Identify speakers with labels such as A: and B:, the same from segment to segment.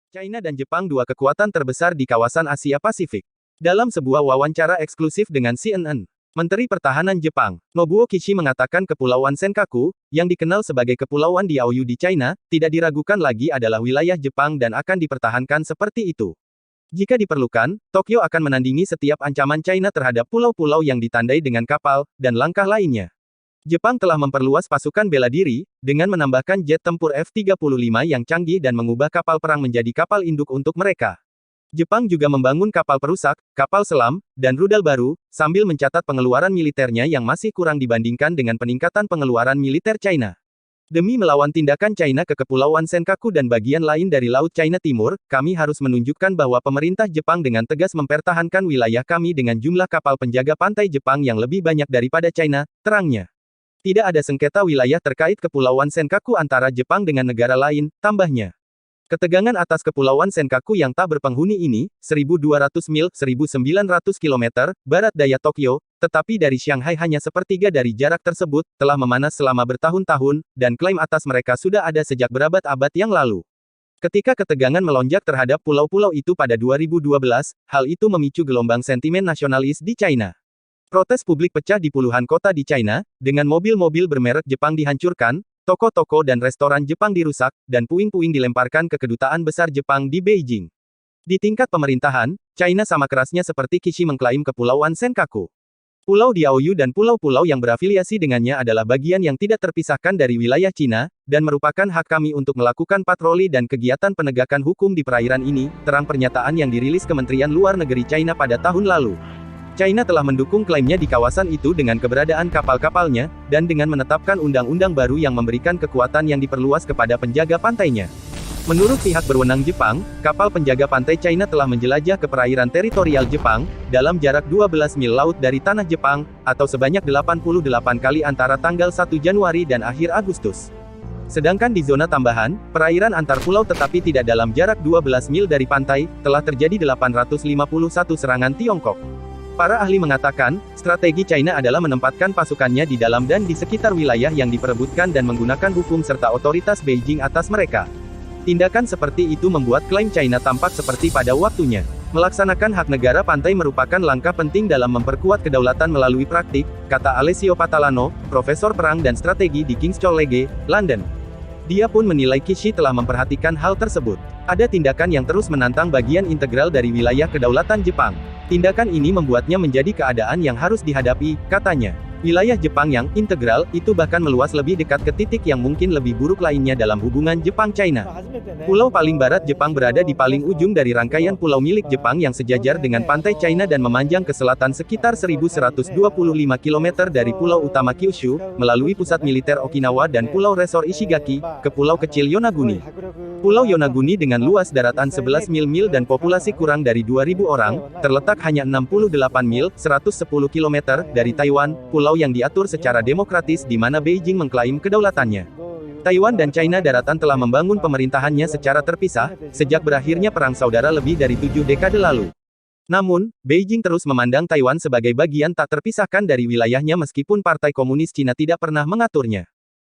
A: China dan Jepang dua kekuatan terbesar di kawasan Asia Pasifik. Dalam sebuah wawancara eksklusif dengan CNN, Menteri Pertahanan Jepang, Nobuo Kishi mengatakan Kepulauan Senkaku, yang dikenal sebagai Kepulauan Diaoyu di China, tidak diragukan lagi adalah wilayah Jepang dan akan dipertahankan seperti itu. Jika diperlukan, Tokyo akan menandingi setiap ancaman China terhadap pulau-pulau yang ditandai dengan kapal, dan langkah lainnya. Jepang telah memperluas pasukan bela diri, dengan menambahkan jet tempur F-35 yang canggih dan mengubah kapal perang menjadi kapal induk untuk mereka. Jepang juga membangun kapal perusak, kapal selam, dan rudal baru, sambil mencatat pengeluaran militernya yang masih kurang dibandingkan dengan peningkatan pengeluaran militer China. Demi melawan tindakan China ke Kepulauan Senkaku dan bagian lain dari Laut China Timur, kami harus menunjukkan bahwa pemerintah Jepang dengan tegas mempertahankan wilayah kami dengan jumlah kapal penjaga pantai Jepang yang lebih banyak daripada China, terangnya. Tidak ada sengketa wilayah terkait Kepulauan Senkaku antara Jepang dengan negara lain, tambahnya. Ketegangan atas Kepulauan Senkaku yang tak berpenghuni ini, 1.200 mil, 1.900 km, barat daya Tokyo, tetapi dari Shanghai hanya sepertiga dari jarak tersebut, telah memanas selama bertahun-tahun, dan klaim atas mereka sudah ada sejak berabad-abad yang lalu. Ketika ketegangan melonjak terhadap pulau-pulau itu pada 2012, hal itu memicu gelombang sentimen nasionalis di China. Protes publik pecah di puluhan kota di China, dengan mobil-mobil bermerek Jepang dihancurkan, toko-toko dan restoran Jepang dirusak, dan puing-puing dilemparkan ke kedutaan besar Jepang di Beijing. Di tingkat pemerintahan, China sama kerasnya seperti Kishi mengklaim Kepulauan Senkaku. Pulau Diaoyu dan pulau-pulau yang berafiliasi dengannya adalah bagian yang tidak terpisahkan dari wilayah China, dan merupakan hak kami untuk melakukan patroli dan kegiatan penegakan hukum di perairan ini, terang pernyataan yang dirilis Kementerian Luar Negeri China pada tahun lalu. China telah mendukung klaimnya di kawasan itu dengan keberadaan kapal-kapalnya, dan dengan menetapkan undang-undang baru yang memberikan kekuatan yang diperluas kepada penjaga pantainya. Menurut pihak berwenang Jepang, kapal penjaga pantai China telah menjelajah ke perairan teritorial Jepang, dalam jarak 12 mil laut dari tanah Jepang, atau sebanyak 88 kali antara tanggal 1 Januari dan akhir Agustus. Sedangkan di zona tambahan, perairan antar pulau tetapi tidak dalam jarak 12 mil dari pantai, telah terjadi 851 serangan Tiongkok. Para ahli mengatakan, strategi China adalah menempatkan pasukannya di dalam dan di sekitar wilayah yang diperebutkan dan menggunakan hukum serta otoritas Beijing atas mereka. Tindakan seperti itu membuat klaim China tampak seperti pada waktunya. Melaksanakan hak negara pantai merupakan langkah penting dalam memperkuat kedaulatan melalui praktik, kata Alessio Patalano, profesor perang dan strategi di King's College, London. Dia pun menilai Kishi telah memperhatikan hal tersebut. Ada tindakan yang terus menantang bagian integral dari wilayah kedaulatan Jepang. Tindakan ini membuatnya menjadi keadaan yang harus dihadapi, katanya. Wilayah Jepang yang integral itu bahkan meluas lebih dekat ke titik yang mungkin lebih buruk lainnya dalam hubungan Jepang-China. Pulau paling barat Jepang berada di paling ujung dari rangkaian pulau milik Jepang yang sejajar dengan pantai China dan memanjang ke selatan sekitar 1.125 km dari pulau utama Kyushu, melalui pusat militer Okinawa dan pulau resor Ishigaki, ke pulau kecil Yonaguni. Pulau Yonaguni dengan luas daratan 11 mil dan populasi kurang dari 2.000 orang, terletak hanya 68 mil, 110 km, dari Taiwan, pulau yang diatur secara demokratis di mana Beijing mengklaim kedaulatannya. Taiwan dan China daratan telah membangun pemerintahannya secara terpisah, sejak berakhirnya Perang Saudara lebih dari 7 dekade lalu. Namun, Beijing terus memandang Taiwan sebagai bagian tak terpisahkan dari wilayahnya meskipun Partai Komunis Cina tidak pernah mengaturnya.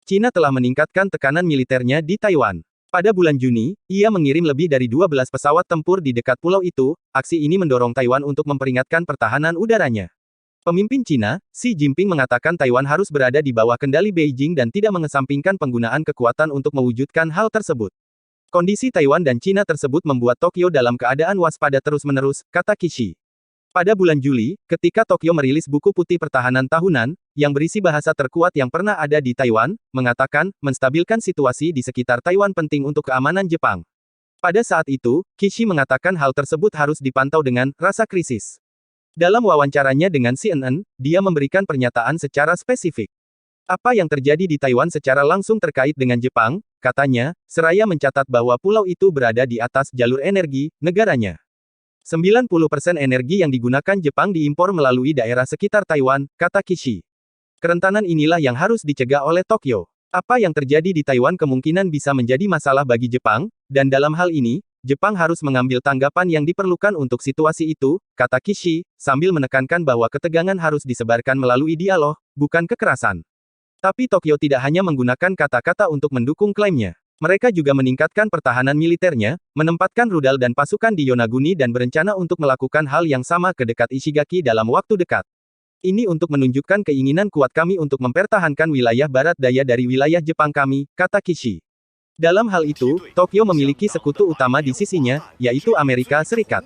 A: Cina telah meningkatkan tekanan militernya di Taiwan. Pada bulan Juni, ia mengirim lebih dari 12 pesawat tempur di dekat pulau itu. Aksi ini mendorong Taiwan untuk memperingatkan pertahanan udaranya. Pemimpin Cina, Xi Jinping mengatakan Taiwan harus berada di bawah kendali Beijing dan tidak mengesampingkan penggunaan kekuatan untuk mewujudkan hal tersebut. Kondisi Taiwan dan Cina tersebut membuat Tokyo dalam keadaan waspada terus-menerus, kata Kishi. Pada bulan Juli, ketika Tokyo merilis buku putih pertahanan tahunan, yang berisi bahasa terkuat yang pernah ada di Taiwan, mengatakan, menstabilkan situasi di sekitar Taiwan penting untuk keamanan Jepang. Pada saat itu, Kishi mengatakan hal tersebut harus dipantau dengan rasa krisis. Dalam wawancaranya dengan CNN, dia memberikan pernyataan secara spesifik. Apa yang terjadi di Taiwan secara langsung terkait dengan Jepang, katanya, seraya mencatat bahwa pulau itu berada di atas jalur energi negaranya. 90% energi yang digunakan Jepang diimpor melalui daerah sekitar Taiwan, kata Kishi. Kerentanan inilah yang harus dicegah oleh Tokyo. Apa yang terjadi di Taiwan kemungkinan bisa menjadi masalah bagi Jepang, dan dalam hal ini, Jepang harus mengambil tanggapan yang diperlukan untuk situasi itu, kata Kishi, sambil menekankan bahwa ketegangan harus disebarkan melalui dialog, bukan kekerasan. Tapi Tokyo tidak hanya menggunakan kata-kata untuk mendukung klaimnya. Mereka juga meningkatkan pertahanan militernya, menempatkan rudal dan pasukan di Yonaguni dan berencana untuk melakukan hal yang sama ke dekat Ishigaki dalam waktu dekat. Ini untuk menunjukkan keinginan kuat kami untuk mempertahankan wilayah barat daya dari wilayah Jepang kami, kata Kishi. Dalam hal itu, Tokyo memiliki sekutu utama di sisinya, yaitu Amerika Serikat.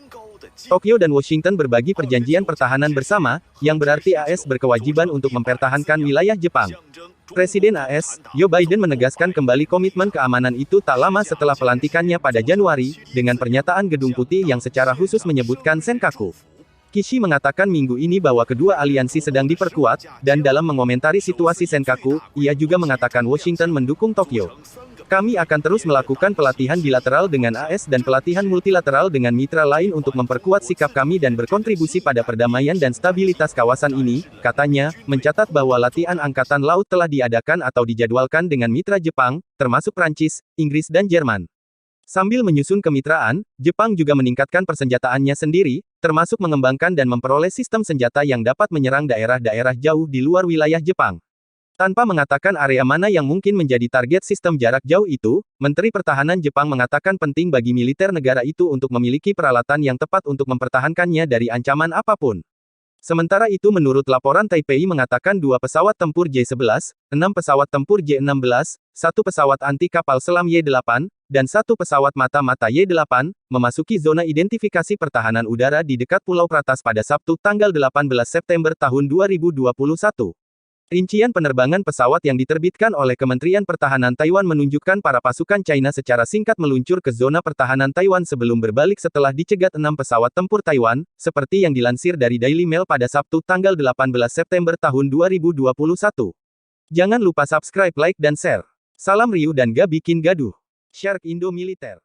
A: Tokyo dan Washington berbagi perjanjian pertahanan bersama, yang berarti AS berkewajiban untuk mempertahankan wilayah Jepang. Presiden AS, Joe Biden menegaskan kembali komitmen keamanan itu tak lama setelah pelantikannya pada Januari, dengan pernyataan Gedung Putih yang secara khusus menyebutkan Senkaku. Kishi mengatakan minggu ini bahwa kedua aliansi sedang diperkuat, dan dalam mengomentari situasi Senkaku, ia juga mengatakan Washington mendukung Tokyo. Kami akan terus melakukan pelatihan bilateral dengan AS dan pelatihan multilateral dengan mitra lain untuk memperkuat sikap kami dan berkontribusi pada perdamaian dan stabilitas kawasan ini, katanya, mencatat bahwa latihan angkatan laut telah diadakan atau dijadwalkan dengan mitra Jepang, termasuk Prancis, Inggris dan Jerman. Sambil menyusun kemitraan, Jepang juga meningkatkan persenjataannya sendiri, termasuk mengembangkan dan memperoleh sistem senjata yang dapat menyerang daerah-daerah jauh di luar wilayah Jepang. Tanpa mengatakan area mana yang mungkin menjadi target sistem jarak jauh itu, Menteri Pertahanan Jepang mengatakan penting bagi militer negara itu untuk memiliki peralatan yang tepat untuk mempertahankannya dari ancaman apapun. Sementara itu menurut laporan Taipei mengatakan 2 pesawat tempur J-11, 6 pesawat tempur J-16, 1 pesawat anti kapal selam Y-8, dan 1 pesawat mata-mata Y-8, memasuki zona identifikasi pertahanan udara di dekat Pulau Pratas pada Sabtu tanggal 18 September tahun 2021. Rincian penerbangan pesawat yang diterbitkan oleh Kementerian Pertahanan Taiwan menunjukkan para pasukan China secara singkat meluncur ke zona pertahanan Taiwan sebelum berbalik setelah dicegat 6 pesawat tempur Taiwan, seperti yang dilansir dari Daily Mail pada Sabtu tanggal 18 September tahun 2021. Jangan lupa subscribe, like dan share. Salam riuh dan gak bikin gaduh. Shark Indo Militer.